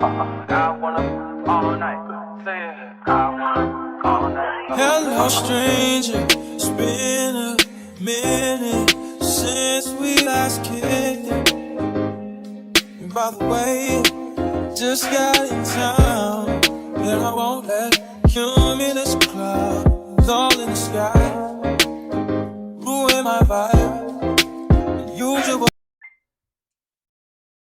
I wanna all night. Say it. I wanna all night. Hello, stranger. It's been a minute since we last kicked it. And by the way, just got in town, and I won't let cumulus clouds all in the sky ruin my vibe. Usual.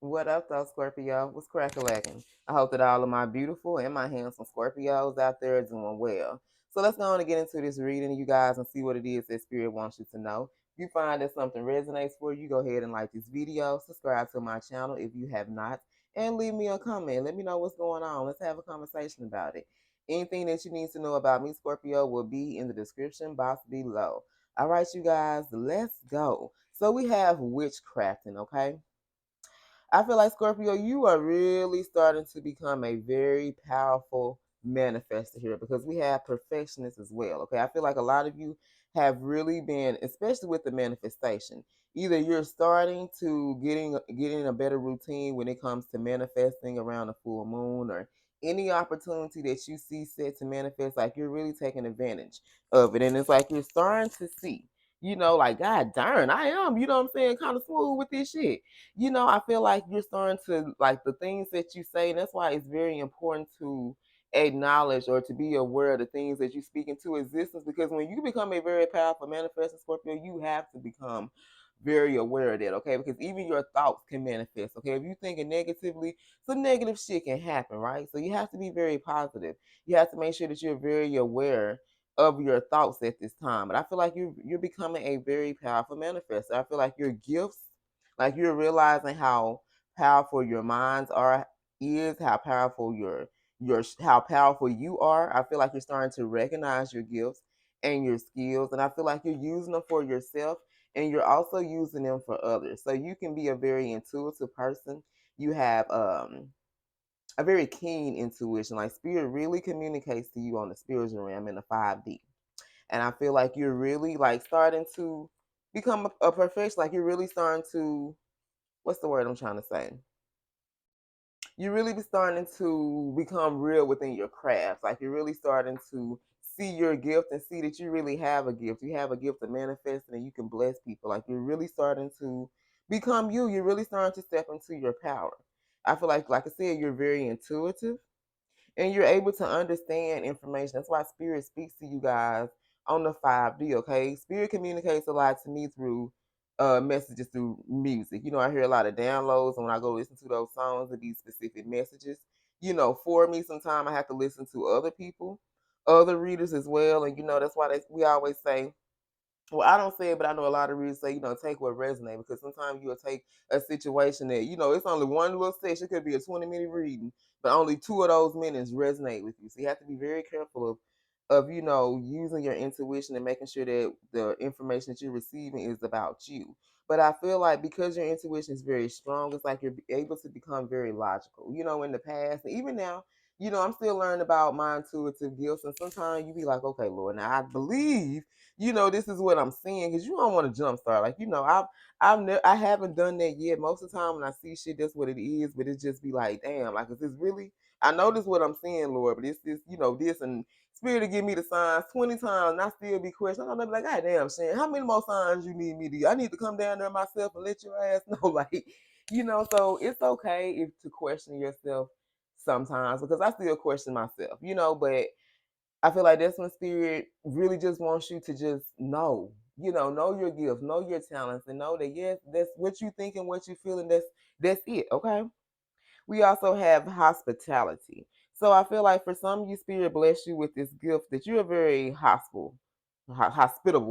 What up, though, Scorpio? What's crack-a-lacking? I hope that all of my beautiful and my handsome Scorpios out there are doing well. So let's go on and get into this reading, you guys, and see what it is that Spirit wants you to know. If you find that something resonates for you, go ahead and like this video, subscribe to my channel if you have not, and leave me a comment. Let me know what's going on. Let's have a conversation about it. Anything that you need to know about me, Scorpio, will be in the description box below. All right, you guys, let's go. So we have witchcrafting, okay? I feel like, Scorpio, you are really starting to become a very powerful manifester here, because we have perfectionists as well. Okay. I feel like a lot of you have really been, especially with the manifestation, either you're starting to getting a better routine when it comes to manifesting around a full moon, or any opportunity that you see set to manifest, like you're really taking advantage of it. And it's like you're starting to see, like, God darn, I am, you know what I'm saying, kind of smooth with this shit. I feel like you're starting to, like, the things that you say, and that's why it's very important to acknowledge or to be aware of the things that you speak into existence, because when you become a very powerful manifesting Scorpio, you have to become very aware of that, okay? Because even your thoughts can manifest, okay? If you're thinking negatively, some negative shit can happen, right? So you have to be very positive. You have to make sure that you're very aware of your thoughts at this time. But I feel like you're becoming a very powerful manifestor. I feel like your gifts, like, you're realizing how powerful your minds is, how powerful how powerful you are. I feel like you're starting to recognize your gifts and your skills, and I feel like you're using them for yourself, and you're also using them for others. So you can be a very intuitive person. You have a very keen intuition. Like, spirit really communicates to you on the spiritual realm in the 5D. And I feel like you're really, like, starting to become a perfection. Like, you're really starting to, what's the word I'm trying to say? You really be starting to become real within your craft. Like, you're really starting to see your gift and see that you really have a gift. You have a gift of manifesting, and you can bless people. Like, you're really starting to become you. You're really starting to step into your power. I feel like I said, you're very intuitive, and you're able to understand information. That's why Spirit speaks to you guys on the 5D, okay? Spirit communicates a lot to me through messages, through music. I hear a lot of downloads, and when I go listen to those songs and these specific messages, for me, sometimes I have to listen to other people, other readers as well. And that's why we always say, well, I don't say it, but I know a lot of readers say, take what resonates, because sometimes you'll take a situation that, it's only one little section. It could be a 20-minute reading, but only 2 of those minutes resonate with you. So you have to be very careful of using your intuition and making sure that the information that you're receiving is about you. But I feel like, because your intuition is very strong, it's like you're able to become very logical. In the past, and even now, I'm still learning about my intuitive gifts. And sometimes you be like, okay, Lord, now I believe, this is what I'm seeing, because you don't want to jumpstart. Like, I haven't done that yet. Most of the time when I see shit, that's what it is. But it just be like, damn, like, is this really? I know this is what I'm seeing, Lord, but it's this, this, and Spirit to give me the signs 20 times, and I still be questioning. I'm like, God damn, Shan, how many more signs you need me to? I need to come down there myself and let your ass know, like, So it's okay if to question yourself sometimes, because I still question myself, but I feel like that's when Spirit really just wants you to just know your gifts, know your talents, and know that, yes, that's what you think and what you feel, and that's it, okay? We also have hospitality. So I feel like for some of you, Spirit bless you with this gift that you're a very hospitable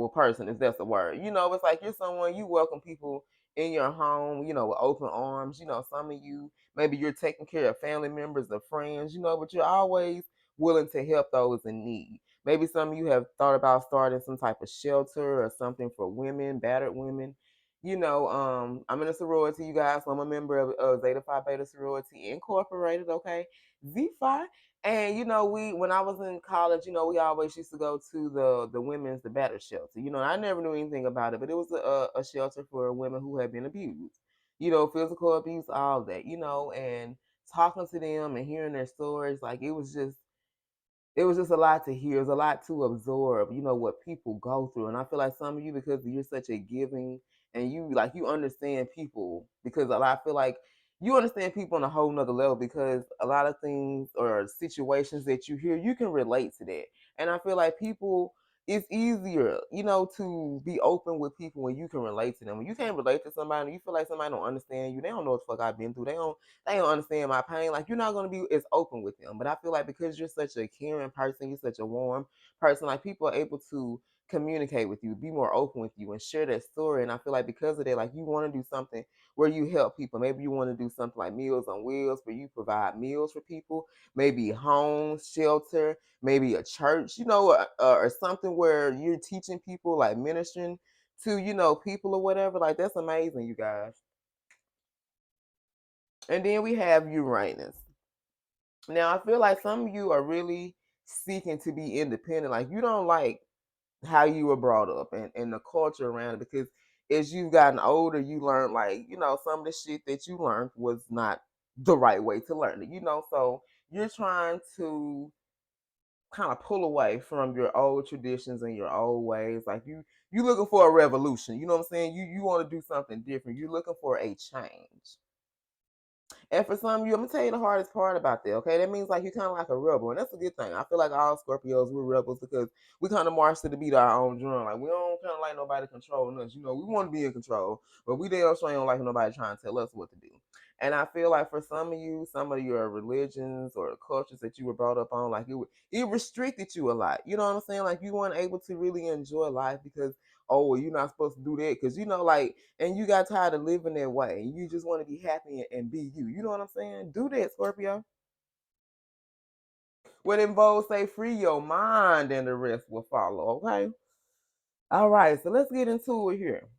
person, if that's a word. It's like you're someone, you welcome people in your home, with open arms. Some of you, maybe you're taking care of family members or friends, but you're always willing to help those in need. Maybe some of you have thought about starting some type of shelter or something for women, battered women. I'm in a sorority, you guys. So I'm a member of Zeta Phi Beta Sorority Incorporated, okay? Z Phi. And we, when I was in college, we always used to go to the women's, the battered shelter. I never knew anything about it, but it was a shelter for women who had been abused. Physical abuse, all that. And talking to them and hearing their stories, like it was just a lot to hear. It was a lot to absorb, what people go through. And I feel like some of you, because you're such a giving and you understand people, because I feel like you understand people on a whole nother level, because a lot of things or situations that you hear, you can relate to that. And I feel like people, it's easier, to be open with people when you can relate to them. When you can't relate to somebody, and you feel like somebody don't understand you, they don't know what the fuck I've been through. They don't understand my pain. Like, you're not gonna be as open with them. But I feel like because you're such a caring person, you're such a warm person, like people are able to communicate with you, be more open with you, and share that story. And I feel like because of that, like you want to do something where you help people. Maybe you want to do something like Meals on Wheels, where you provide meals for people. Maybe homes, shelter, maybe a church, or something where you're teaching people, like ministering to people or whatever. Like, that's amazing, you guys. And then we have Uranus. Now, I feel like some of you are really seeking to be independent. Like, you don't like how you were brought up and the culture around it, because as you've gotten older, you learn, like, some of the shit that you learned was not the right way to learn it. So you're trying to kind of pull away from your old traditions and your old ways. Like, you looking for a revolution. You know what I'm saying? You want to do something different. You're looking for a change. And for some of you, I'm gonna tell you the hardest part about that. Okay, that means like you're kind of like a rebel, and that's a good thing. I feel like all Scorpios, we're rebels, because we kind of march to the beat of our own drum. Like, we don't kind of like nobody controlling us. We want to be in control, but we damn sure don't like nobody trying to tell us what to do. And I feel like for some of you, some of your religions or cultures that you were brought up on, like it restricted you a lot. You know what I'm saying? Like, you weren't able to really enjoy life because, oh, well, you're not supposed to do that because like, and you got tired of living that way. You just want to be happy and be you. You know what I'm saying? Do that, Scorpio. What involves, say, free your mind, and the rest will follow. Okay. All right. So let's get into it here.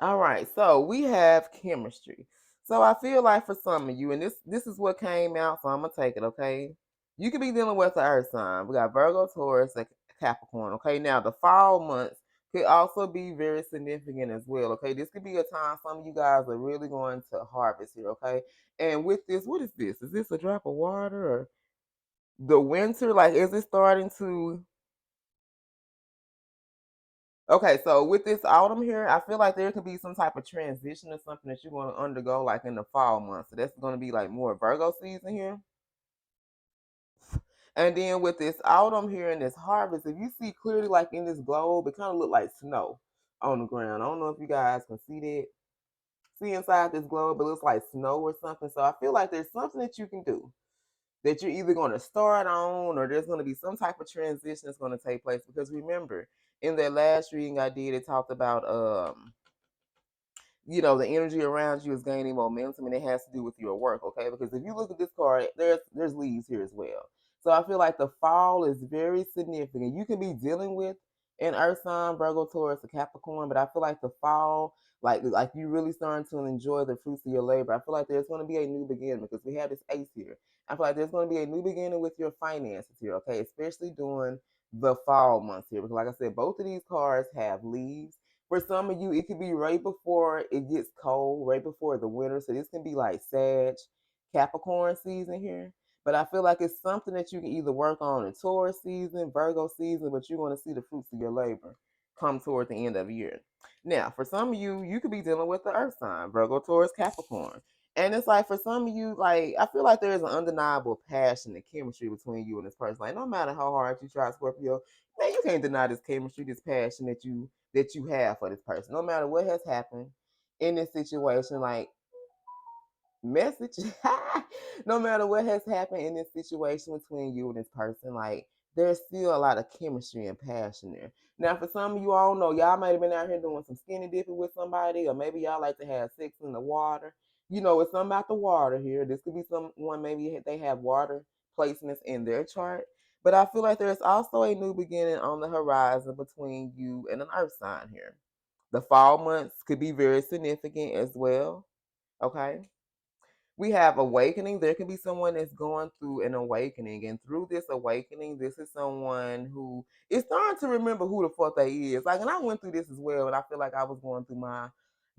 All right, so we have chemistry. So I feel like for some of you, and this is what came out, so I'm gonna take it, okay? You could be dealing with the earth sign. We got Virgo, Taurus, and Capricorn, okay? Now the fall months could also be very significant as well, okay? This could be a time some of you guys are really going to harvest here, okay? And with this, what is this? Is this a drop of water, or the winter? Like, is it starting to Okay, so with this autumn here, I feel like there could be some type of transition or something that you're going to undergo, like in the fall months. So that's going to be like more Virgo season here. And then with this autumn here and this harvest, if you see clearly, like in this globe, it kind of look like snow on the ground. I don't know if you guys can see that. See inside this globe, it looks like snow or something. So I feel like there's something that you can do that you're either going to start on, or there's going to be some type of transition that's going to take place. Because remember, in that last reading I did, it talked about the energy around you is gaining momentum, and it has to do with your work, okay? Because if you look at this card, there's leaves here as well. So I feel like the fall is very significant. You can be dealing with an earth sign, Virgo, Taurus, or Capricorn, but I feel like the fall, like you really starting to enjoy the fruits of your labor. I feel like there's going to be a new beginning, because we have this ace here. I feel like there's going to be a new beginning with your finances here, okay? Especially during the fall months here, because like I said, both of these cards have leaves. For some of you, it could be right before it gets cold, right before the winter. So this can be like Sag, Capricorn season here. But I feel like it's something that you can either work on in Taurus season, Virgo season, but you're going to see the fruits of your labor come toward the end of the year. Now, for some of you, you could be dealing with the earth sign, Virgo, Taurus, Capricorn. And it's like, for some of you, like, I feel like there is an undeniable passion and chemistry between you and this person. Like, no matter how hard you try, Scorpio, man, you can't deny this chemistry, this passion that you have for this person. No matter what has happened in this situation, like, message. No matter what has happened in this situation between you and this person, like, there's still a lot of chemistry and passion there. Now, for some of you, I don't know, y'all might have been out here doing some skinny dipping with somebody, or maybe y'all like to have sex in the water. It's something about the water here. This could be someone, maybe they have water placements in their chart. But I feel like there's also a new beginning on the horizon between you and an earth sign here. The fall months could be very significant as well. Okay. We have awakening. There can be someone that's going through an awakening, and through this awakening, this is someone who is starting to remember who the fuck they is. Like, and I went through this as well, and I feel like I was going through my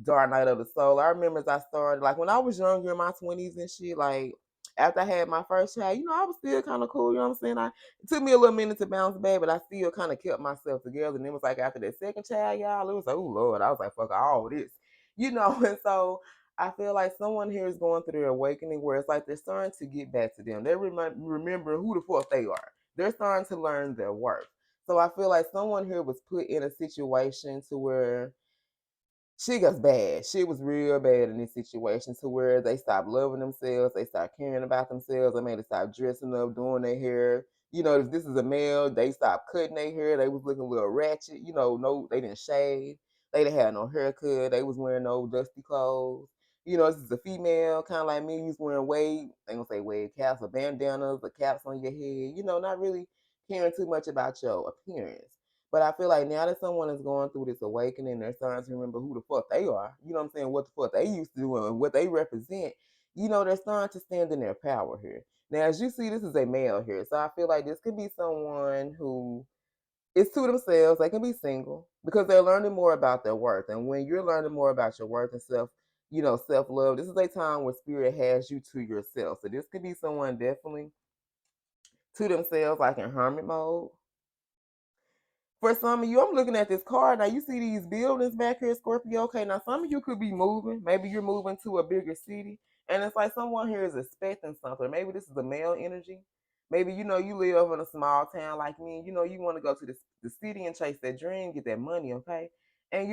dark night of the soul. I remember as I started, like when I was younger in my 20s and shit, like after I had my first child, I was still kind of cool, you know what I'm saying? It took me a little minute to bounce back, but I still kind of kept myself together. And it was like after that second child, y'all, it was like, oh Lord, I was like, fuck all this, and so I feel like someone here is going through their awakening where it's like they're starting to get back to them. They're remembering who the fuck they are. They're starting to learn their worth. So I feel like someone here was put in a situation to where shit gets bad. Shit was real bad in this situation to where they stopped loving themselves, they stopped caring about themselves, they made them stop dressing up, doing their hair. If this is a male, they stopped cutting their hair. They was looking a little ratchet. No, they didn't shave. They didn't have no haircut. They was wearing no dusty clothes. This is a female, kind of like me. You was wearing wave, they gonna say wave caps or bandanas or caps on your head. Not really caring too much about your appearance. But I feel like now that someone is going through this awakening, they're starting to remember who the fuck they are. You know what I'm saying? What the fuck they used to do and what they represent. They're starting to stand in their power here. Now, as you see, this is a male here. So I feel like this could be someone who is to themselves. They can be single because they're learning more about their worth. And when you're learning more about your worth and self-love, this is a time where spirit has you to yourself. So this could be someone definitely to themselves, like in hermit mode. For some of you, I'm looking at this card. Now, you see these buildings back here, Scorpio. Okay, now some of you could be moving. Maybe you're moving to a bigger city. And it's like someone here is expecting something. Maybe this is a male energy. Maybe, you live in a small town like me. And, you want to go to the city and chase that dream, get that money, okay? And,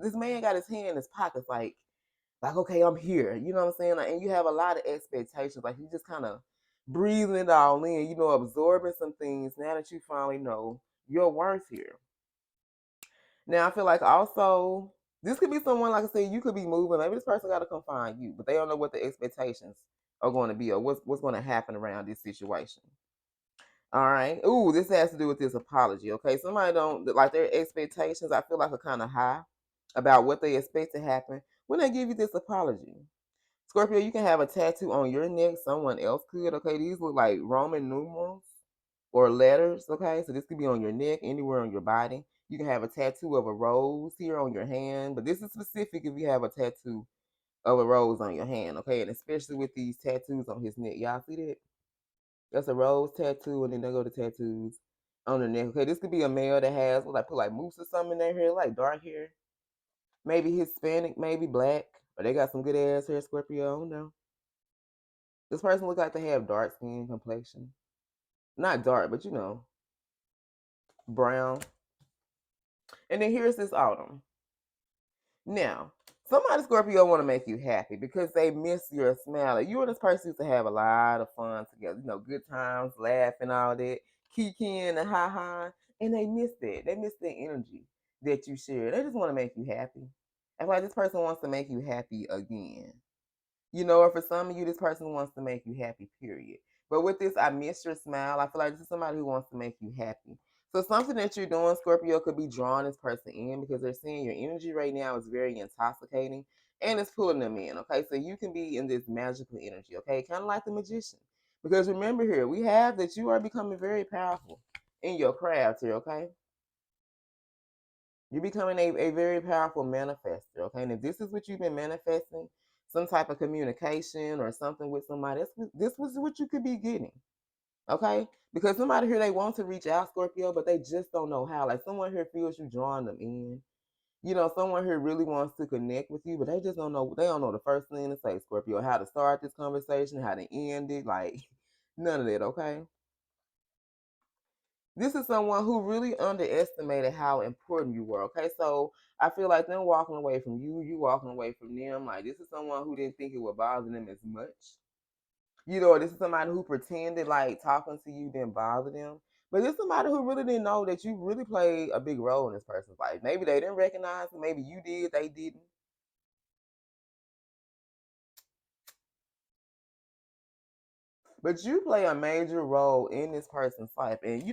this man got his hand in his pockets like, okay, I'm here. You know what I'm saying? Like, and you have a lot of expectations. Like, you just kind of breathing it all in, absorbing some things now that you finally know your worth here. Now, I feel like also, this could be someone, like I said, you could be moving. Maybe this person got to come find you, but they don't know what the expectations are going to be or what's going to happen around this situation. All right. Ooh, this has to do with this apology. Okay. Somebody don't like their expectations, I feel like, are kind of high about what they expect to happen when they give you this apology. Scorpio, you can have a tattoo on your neck. Someone else could. Okay. These look like Roman numerals or letters. Okay. So this could be on your neck, anywhere on your body. You can have a tattoo of a rose here on your hand, but this is specific if you have a tattoo of a rose on your hand. Okay. And especially with these tattoos on his neck. Y'all see that? That's a rose tattoo, and then they go to tattoos on the neck. Okay, this could be a male that has put like mousse or something in their hair, like dark hair. Maybe Hispanic, maybe black, or they got some good ass hair. Scorpio, I don't know. This person look like they have dark skin complexion, not dark, but brown. And then here's this autumn. Now, somebody Scorpio want to make you happy because they miss your smile. You and this person used to have a lot of fun together. Good times, laughing, all that, kikiing and ha, and they miss that. They miss the energy that you share. They just want to make you happy. And like this person wants to make you happy again. Or for some of you, this person wants to make you happy, period. But with this, I miss your smile. I feel like this is somebody who wants to make you happy. So something that you're doing, Scorpio, could be drawing this person in because they're seeing your energy right now is very intoxicating and it's pulling them in. Okay, so you can be in this magical energy. Okay, kind of like the magician. Because remember here, we have that you are becoming very powerful in your craft here. Okay, you're becoming a very powerful manifester. Okay, and if this is what you've been manifesting, some type of communication or something with somebody, this was what you could be getting. Okay? Because somebody here, they want to reach out, Scorpio, but they just don't know how. Like someone here feels you drawing them in. Someone here really wants to connect with you, but they just don't know. They don't know the first thing to say, Scorpio, how to start this conversation, how to end it. Like none of that, okay? This is someone who really underestimated how important you were. Okay, so I feel like them walking away from you, you walking away from them. Like this is someone who didn't think it would bother them as much. Or this is somebody who pretended like talking to you didn't bother them. But this is somebody who really didn't know that you really played a big role in this person's life. Maybe they didn't recognize it. Maybe you did. They didn't. But you play a major role in this person's life. And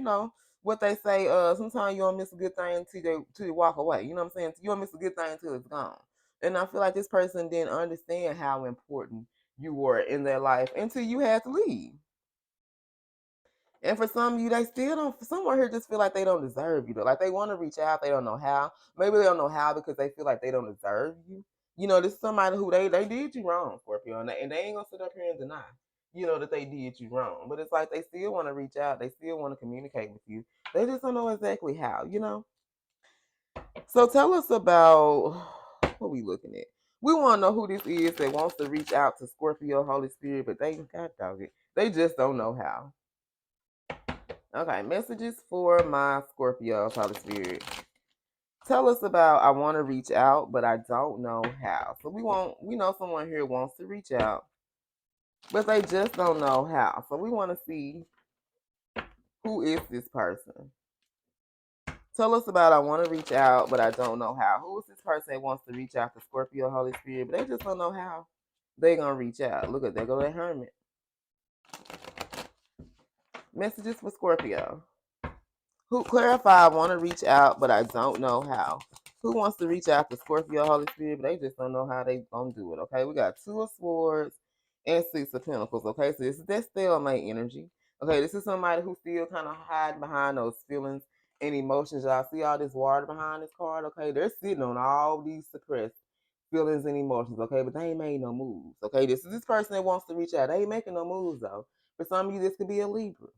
what they say, sometimes you don't miss a good thing till you walk away. You know what I'm saying? You don't miss a good thing until it's gone. And I feel like this person didn't understand how important you were in their life until you had to leave. And for some of you, they still don't, someone here just feel like they don't deserve you. Though. Like they want to reach out, they don't know how. Maybe they don't know how because they feel like they don't deserve you. This is somebody who they did you wrong, Scorpio, and they ain't gonna sit up here and deny, that they did you wrong. But it's like they still want to reach out, they still want to communicate with you. They just don't know exactly how. So tell us about what we looking at. We want to know who this is that wants to reach out to Scorpio, Holy Spirit, but they, God dog it, they just don't know how. Okay, messages for my Scorpio, Holy Spirit. Tell us about I want to reach out, but I don't know how. So we know someone here wants to reach out, but they just don't know how. So we want to see who is this person. Tell us about I want to reach out, but I don't know how. Who is this person that wants to reach out to Scorpio, Holy Spirit, but they just don't know how they gonna reach out. Look at, there go that Hermit. Messages for Scorpio. Who clarify I want to reach out, but I don't know how. Who wants to reach out to Scorpio, Holy Spirit, but they just don't know how they gonna do it. Okay, we got 2 of Swords and 6 of Pentacles. Okay, so this is that stalemate energy. Okay, this is somebody who's still kind of hiding behind those feelings and emotions. Y'all see all this water behind this card. Okay, they're sitting on all these suppressed feelings and emotions. Okay, but they ain't made no moves. Okay, this is this person that wants to reach out. They ain't making no moves though. For some of you, this could be a Libra.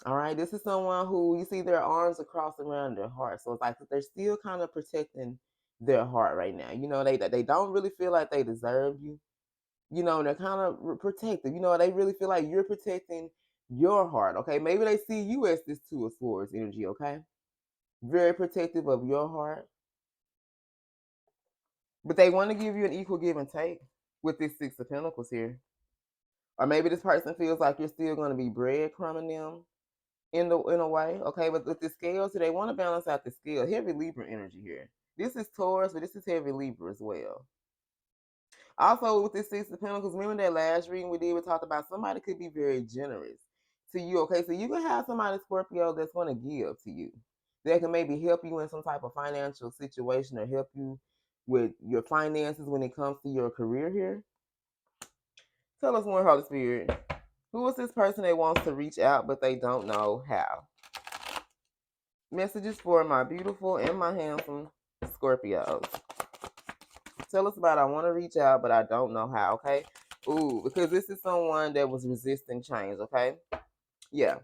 All right, this is someone who you see their arms are crossed around their heart. So it's like they're still kind of protecting their heart right now. They don't really feel like they deserve you. They're kind of protective. They really feel like you're protecting your heart. Okay, maybe they see you as this 2 of Swords energy. Okay, very protective of your heart, but they want to give you an equal give and take with this 6 of Pentacles here. Or maybe this person feels like you're still going to be breadcrumbing them in a way, okay? But with the scales, so they want to balance out the scale. Heavy Libra energy here. This is Taurus, but this is heavy Libra as well. Also, with this 6 of Pentacles, remember that last reading we did, we talked about somebody could be very generous to you, okay? So you can have somebody, Scorpio, that's going to give to you. That can maybe help you in some type of financial situation or help you with your finances when it comes to your career here. Tell us more, Holy Spirit. Who is this person that wants to reach out, but they don't know how? Messages for my beautiful and my handsome Scorpios. Tell us about I want to reach out, but I don't know how, okay? Ooh, because this is someone that was resisting change, okay? Yeah.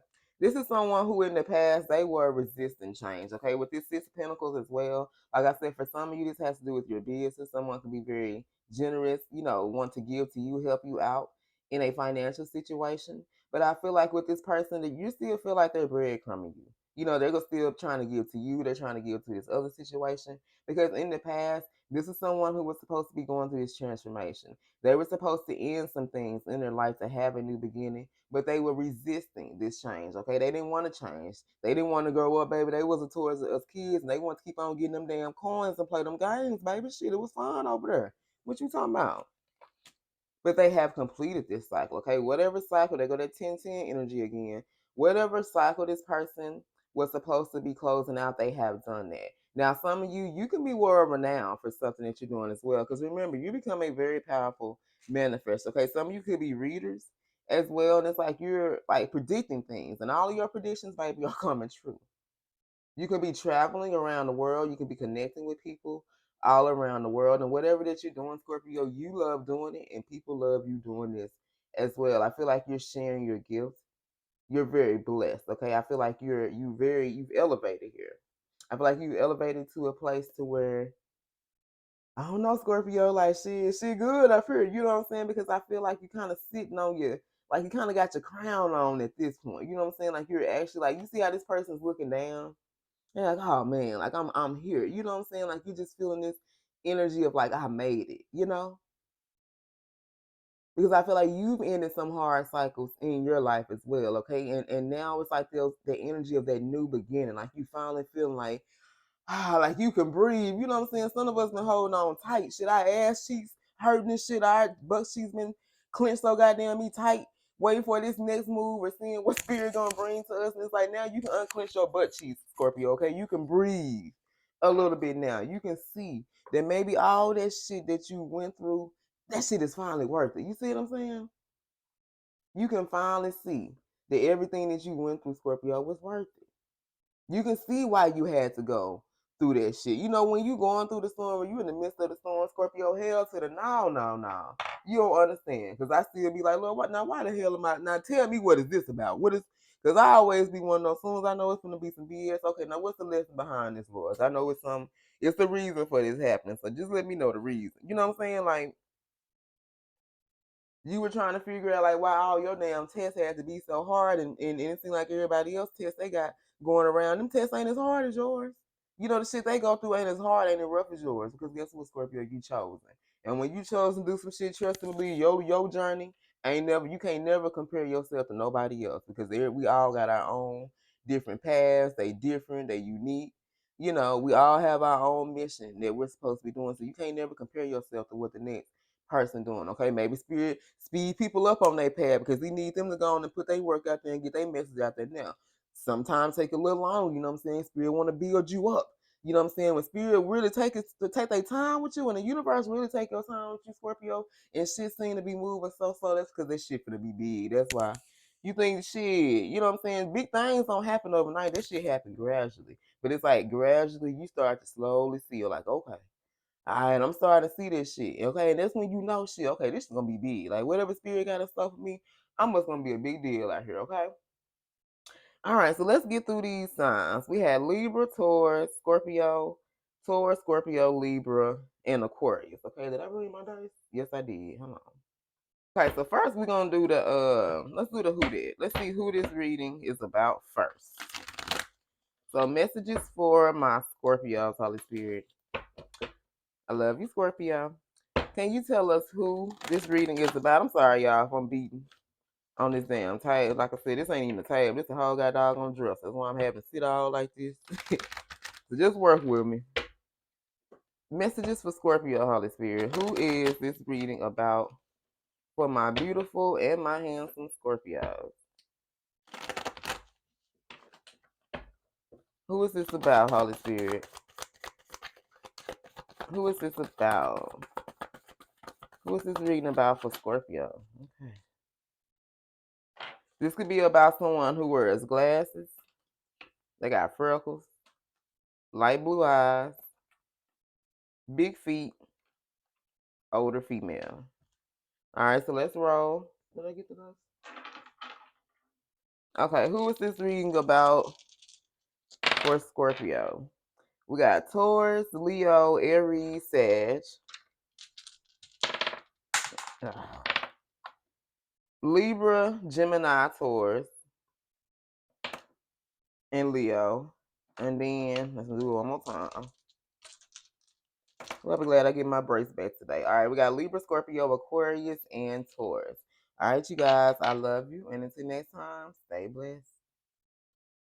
This is someone who in the past, they were resisting change, okay? With this 6 of Pentacles as well. Like I said, for some of you, this has to do with your business. Someone can be very generous, want to give to you, help you out in a financial situation. But I feel like with this person, that you still feel like they're breadcrumbing you. They're still trying to give to you. They're trying to give to this other situation. Because in the past, this is someone who was supposed to be going through this transformation. They were supposed to end some things in their life to have a new beginning, but they were resisting this change. Okay, they didn't want to change. They didn't want to grow up, baby. They wasn't towards us kids, and they want to keep on getting them damn coins and play them games, baby. Shit, it was fun over there. What you talking about? But they have completed this cycle. Okay, whatever cycle, they go that 10-10 energy again. Whatever cycle this person was supposed to be closing out, they have done that. Now, some of you can be world renowned for something that you're doing as well. Because remember, you become a very powerful manifestor. Okay, some of you could be readers as well. And it's like you're like predicting things. And all of your predictions, baby, are coming true. You could be traveling around the world. You could be connecting with people all around the world. And whatever that you're doing, Scorpio, you love doing it. And people love you doing this as well. I feel like you're sharing your gift. You're very blessed. Okay, I feel like you've elevated here. I feel like you elevated to a place to where, I don't know, Scorpio, like she good up here. You know what I'm saying? Because I feel like you kind of sitting on your, like you kind of got your crown on at this point. You know what I'm saying? Like you're actually like, you see how this person's looking down. They're like, oh man, like I'm here. You know what I'm saying? Like you're just feeling this energy of like I made it. Because I feel like you've ended some hard cycles in your life as well, okay? And now it's like the energy of that new beginning. Like you finally feeling like you can breathe. You know what I'm saying? Some of us been holding on tight. Shit, our ass cheeks hurting and shit. Our butt cheeks been clenched so goddamn me tight, waiting for this next move or seeing what spirit gonna bring to us. And it's like now you can unclench your butt cheeks, Scorpio, okay? You can breathe a little bit now. You can see that maybe all that shit that you went through, that shit is finally worth it. You see what I'm saying? You can finally see that everything that you went through, Scorpio, was worth it. You can see why you had to go through that shit. You know, when you going through the storm, when you in the midst of the storm, Scorpio, hell to the no. You don't understand. Because I still be like, Lord, what now? Why the hell am I? Now tell me, what is this about? What is, because I always be one of those, as soon as I know it's going to be some BS, okay, now what's the lesson behind this, Lord? I know it's the reason for this happening. So just let me know the reason. You know what I'm saying? Like, you were trying to figure out like why all your damn tests had to be so hard, and it seemed like everybody else tests they got going around, them tests ain't as hard as yours. You know, the shit they go through ain't as hard, ain't as rough as yours, because guess what, Scorpio, you chosen. And when you chose to do some shit, trust and believe, your journey you can't never compare yourself to nobody else, because we all got our own different paths. They different, they unique. You know, we all have our own mission that we're supposed to be doing, so you can't never compare yourself to what the next person doing. Okay, maybe spirit speed people up on their path because he need them to go on and put their work out there and get their message out there now. Sometimes take a little long, you know what I'm saying? Spirit want to build you up. You know what I'm saying? When spirit really take their time with you, and the universe really take your time with you, Scorpio, and shit seem to be moving so slow, that's because this shit gonna be big. That's why you think shit, you know what I'm saying? Big things don't happen overnight. This shit happen gradually. But it's like gradually you start to slowly feel like, okay, all right, I'm starting to see this shit. Okay, and that's when you know shit. Okay, this is gonna be big. Like whatever spirit got in stuff for me, I'm just gonna be a big deal out here. Okay. All right, so let's get through these signs. We had Libra, Taurus, Scorpio, Libra, and Aquarius. Okay, did I read my dice? Yes, I did. Hold on. Okay, so first we're gonna do let's do the who did. Let's see who this reading is about first. So messages for my Scorpios, Holy Spirit. I love you, Scorpio. Can you tell us who this reading is about? I'm sorry, y'all, if I'm beating on this damn table. Like I said, this ain't even a table. This a whole goddamn dresser. That's why I'm having to sit all like this. So just work with me. Messages for Scorpio, Holy Spirit. Who is this reading about for my beautiful and my handsome Scorpios? Who is this about, Holy Spirit? Who is this about? Who is this reading about for Scorpio? Okay. This could be about someone who wears glasses. They got freckles, light blue eyes, big feet, older female. All right, so let's roll. Did I get the notes? Okay, who is this reading about for Scorpio? We got Taurus, Leo, Aries, Sag, Libra, Gemini, Taurus, and Leo. And then let's do it one more time. Well, I'll be glad I get my brace back today. All right, we got Libra, Scorpio, Aquarius, and Taurus. All right, you guys, I love you. And until next time, stay blessed.